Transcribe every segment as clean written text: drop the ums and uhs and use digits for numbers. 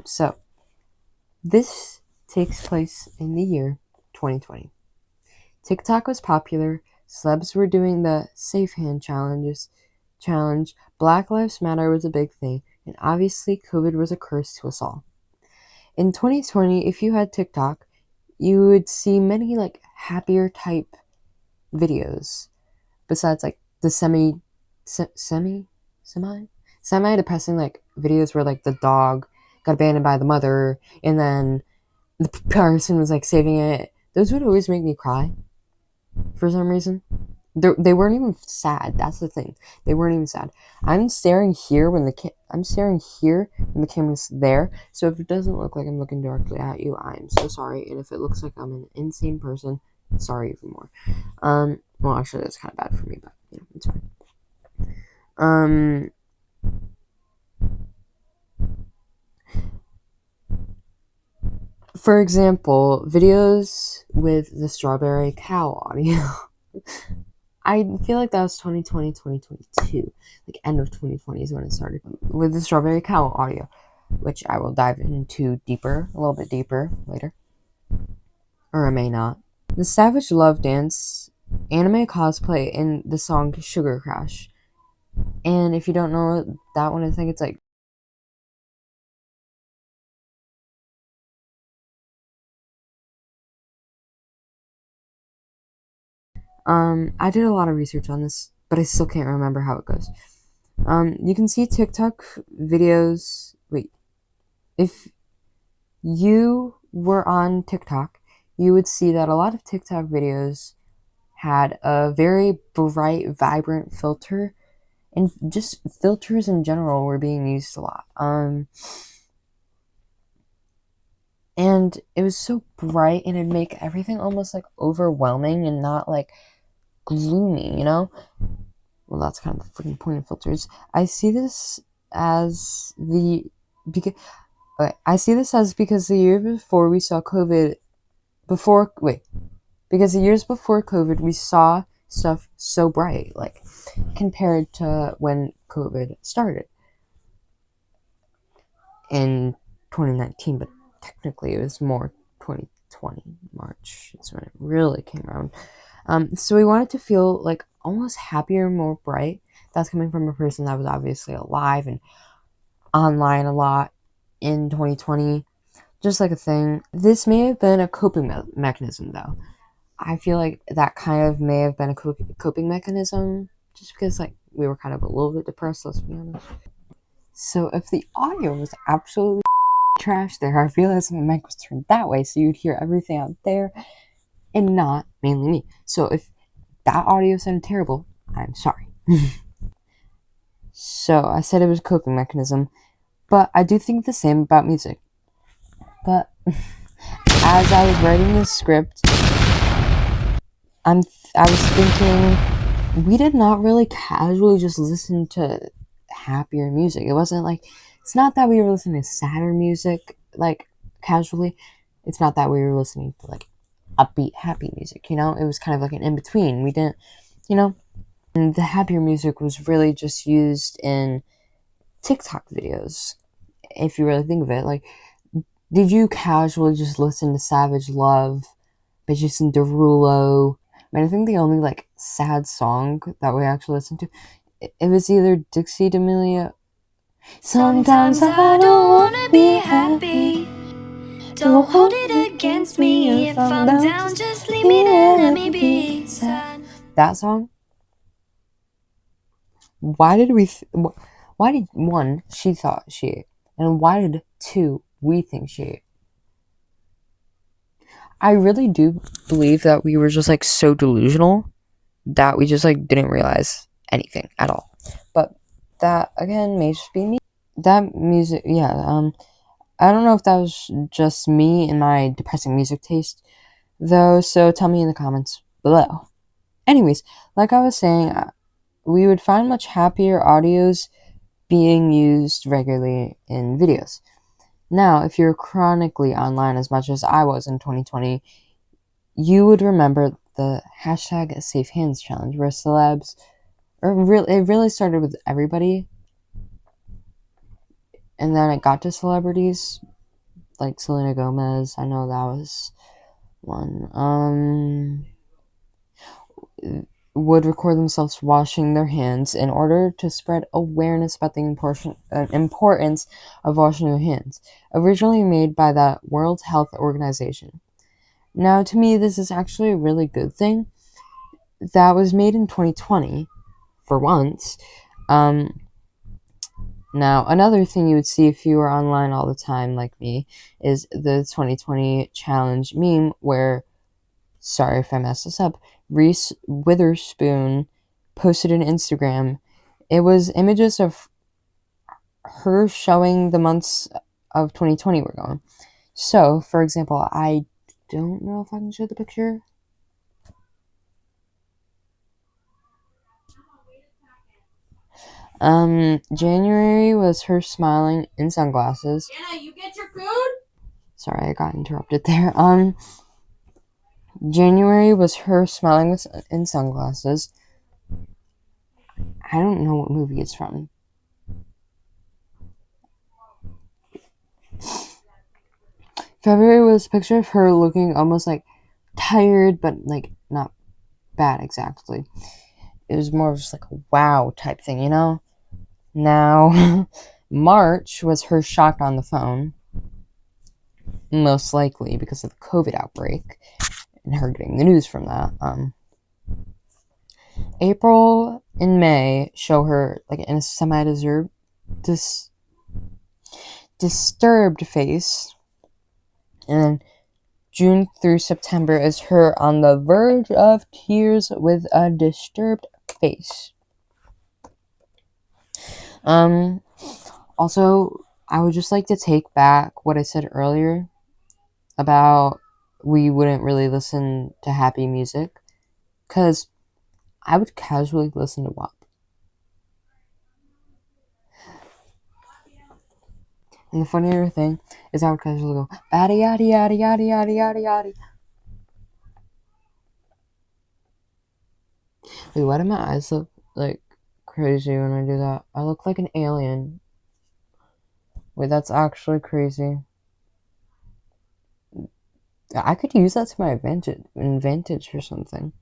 So this takes place in the year 2020. TikTok was popular, celebs were doing the safe hand challenge, Black Lives Matter was a big thing, and obviously COVID was a curse to us all. In 2020, if you had TikTok, you would see many like happier type videos besides like the semi depressing like videos where like the dog got abandoned by the mother and then the person was like saving it. Those would always make me cry for some reason. They weren't even sad. That's the thing. They weren't even sad. I'm staring here when the camera's there. So if it doesn't look like I'm looking directly at you, I'm so sorry. And if it looks like I'm an insane person, sorry even more. Well, actually, that's kind of bad for me, but you know, it's fine. For example, videos with the strawberry cow audio. I feel like that was 2020, 2022. Like, end of 2020 is when it started. With the strawberry cow audio, which I will dive into a little bit deeper later. Or I may not. The Savage Love Dance, anime cosplay, in the song Sugar Crash. And if you don't know that one, I think it's like I did a lot of research on this, but I still can't remember how it goes. You can see TikTok videos. Wait, if you were on TikTok, you would see that a lot of TikTok videos had a very bright, vibrant filter, and just filters in general were being used a lot. And it was so bright, and it'd make everything almost like overwhelming and not like gloomy, you know? Well, that's kind of the freaking point of filters. I see this as because I see this as because the year before we saw COVID because the years before COVID we saw stuff so bright, like compared to when COVID started in 2019, but technically it was more 2020 March. That's when it really came around. So we wanted to feel like almost happier, more bright. That's coming from a person that was obviously alive and online a lot in 2020. Just like a thing. This may have been a coping mechanism, though. I feel like that kind of may have been a coping mechanism, just because like we were kind of a little bit depressed. Let's be honest. So if the audio was absolutely trash there, I realized my mic was turned that way, so you'd hear everything out there, and not mainly me. So if that audio sounded terrible, I'm sorry. So I said it was a coping mechanism, but I do think the same about music. But as I was writing this script, I was thinking we did not really casually just listen to happier music. It wasn't like, it's not that we were listening to sadder music like casually. It's not that we were listening to like upbeat happy music, you know? It was kind of like an in between. We didn't, you know, and the happier music was really just used in TikTok videos. If you really think of it, like, did you casually just listen to Savage Love by Jason Derulo? I mean, I think the only like sad song that we actually listened to, it was either Dixie D'Amelio. Sometimes I don't wanna be happy. Don't hold it against me. If I'm down, just leave me there, let me be sad. That song. Why did one, she thought she ate, and why did two, we think she ate? I really do believe that we were just like so delusional that we just like didn't realize anything at all. But that again may just be me. That music, yeah. I don't know if that was just me and my depressing music taste, though, so tell me in the comments below. Anyways, like I was saying, we would find much happier audios being used regularly in videos. Now, if you're chronically online as much as I was in 2020, you would remember the hashtag Safe Hands Challenge, where celebs, it really started with everybody, and then it got to celebrities, like Selena Gomez. I know that was one. Would record themselves washing their hands in order to spread awareness about the importance of washing your hands, originally made by the World Health Organization. Now, to me, this is actually a really good thing that was made in 2020, for once. Now, another thing you would see if you were online all the time, like me, is the 2020 challenge meme where, sorry if I messed this up, Reese Witherspoon posted on Instagram. It was images of her showing the months of 2020 were going. So, for example, I don't know if I can show the picture. January was her smiling in sunglasses. Jenna, you get your food? Sorry, I got interrupted there. January was her smiling in sunglasses. I don't know what movie it's from. February was a picture of her looking almost like tired, but like not bad exactly. It was more of just like a wow type thing, you know? Now, March was her shocked on the phone, most likely because of the COVID outbreak and her getting the news from that. April and May show her like in a disturbed face, and then June through September is her on the verge of tears with a disturbed face. Also, I would just like to take back what I said earlier about we wouldn't really listen to happy music, because I would casually listen to WAP. And the funnier thing is I would casually go, yada yada yada yada yada yada yada. Wait, why do my eyes look like crazy when I do that? I look like an alien. Wait, that's actually crazy. I could use that to my advantage or something.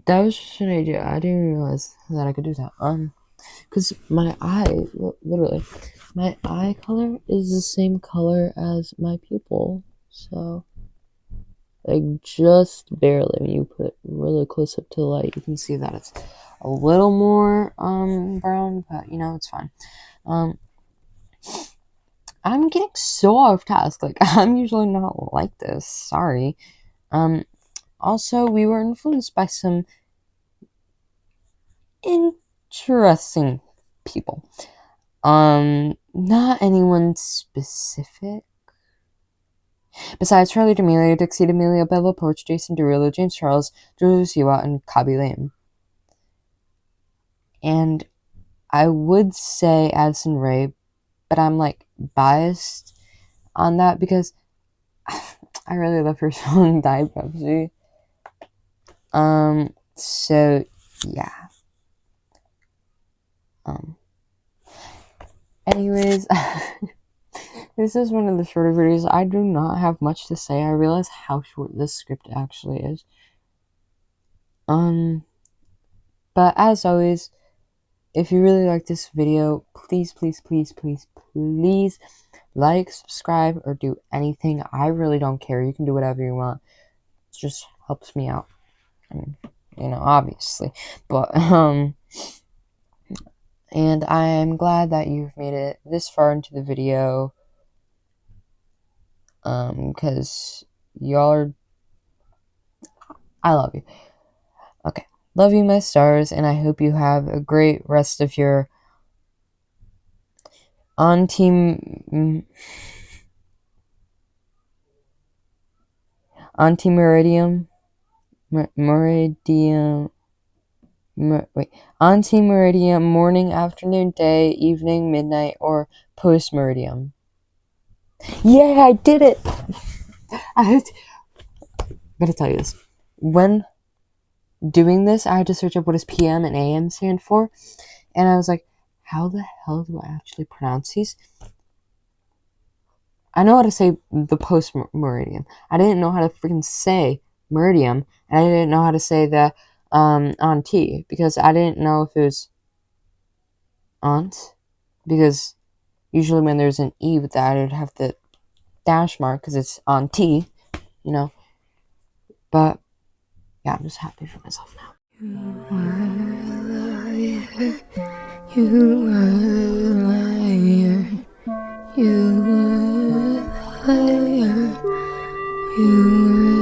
That was just an idea. I didn't realize that I could do that. Because my eye, literally, my eye color is the same color as my pupil. So, like, just barely. When you put really close up to the light, you can see that it's a little more, brown, but, you know, it's fine. I'm getting so off task. Like, I'm usually not like this. Sorry. Also, we were influenced by some interesting people. Not anyone specific. Besides Charli D'Amelio, Dixie D'Amelio, Bella Poarch, Jason Derulo, James Charles, Julia Siwa, and Khaby Lame. And I would say Addison Rae, but I'm like biased on that because I really love her song Diet Pepsi. So yeah. Anyways, this is one of the shorter videos. I do not have much to say. I realize how short this script actually is. But as always, if you really like this video, please, please, please, please, please like, subscribe, or do anything. I really don't care. You can do whatever you want. It just helps me out. I mean, you know, obviously. But, and I am glad that you've made it this far into the video. Because y'all are... I love you. Okay. Love you, my stars, and I hope you have a great rest of your on team. Antemeridium, meridium, antemeridium, morning, afternoon, day, evening, midnight, or postmeridium. Yeah, I did it! I gotta tell you this. When doing this, I had to search up what does PM and AM stand for, and I was like, how the hell do I actually pronounce these? I know how to say the post meridian. I didn't know how to freaking say meridium, and I didn't know how to say the on T, because I didn't know if it was aunt, because usually when there's an E with that, I'd have the dash mark because it's on T, you know. But yeah, I'm just happy for myself now. You are a liar. You are a liar. You are a liar. You are